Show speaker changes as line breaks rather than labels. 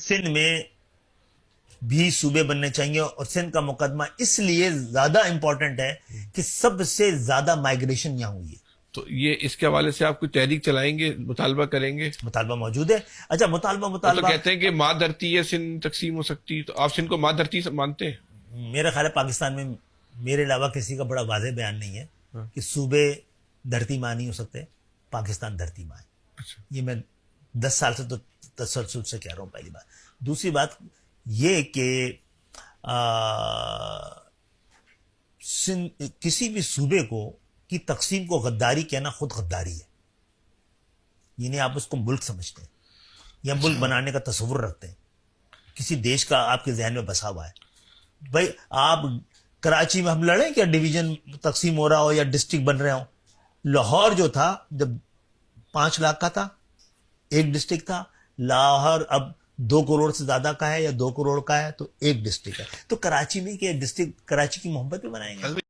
سندھ میں بھی صوبے بننے چاہیے، اور سندھ کا مقدمہ اس لیے زیادہ امپورٹنٹ ہے کہ سب سے زیادہ مائگریشن یہاں ہوئی ہے۔
تو یہ اس کے حوالے سے آپ کوئی تحریک چلائیں گے، مطالبہ کریں گے؟
مطالبہ موجود ہے۔ اچھا
وہ تو کہتے ہیں کہ ماں دھرتی ہے، سندھ تقسیم ہو سکتی، تو آپ سندھ کو ماں دھرتی مانتے ہیں؟
میرا خیال ہے پاکستان میں میرے علاوہ کسی کا بڑا واضح بیان نہیں ہے کہ صوبے دھرتی ماں نہیں ہو سکتے، پاکستان دھرتی ماں ہے۔
اچھا،
یہ میں 10 سال سے تو تسلسل سے کہہ رہا ہوں، پہلی بات۔ دوسری بات یہ کہ کسی بھی صوبے کی تقسیم کو غداری کہنا خود غداری ہے، یعنی آپ اس کو ملک سمجھتے ہیں یا ملک بنانے کا تصور رکھتے ہیں، کسی دیش کا آپ کے ذہن میں بسا ہوا ہے۔ بھائی آپ کراچی میں ہم لڑیں کیا ڈویژن تقسیم ہو رہا ہو یا ڈسٹرکٹ بن رہے ہوں؟ لاہور جو تھا جب 5 لاکھ کا تھا، ایک ڈسٹرکٹ تھا۔ لاہور اب 2 کروڑ سے زیادہ کا ہے یا 2 کروڑ کا ہے تو ایک ڈسٹرکٹ ہے۔ تو کراچی میں کہ ڈسٹرکٹ کراچی کی محبت پہ بنائیں گے؟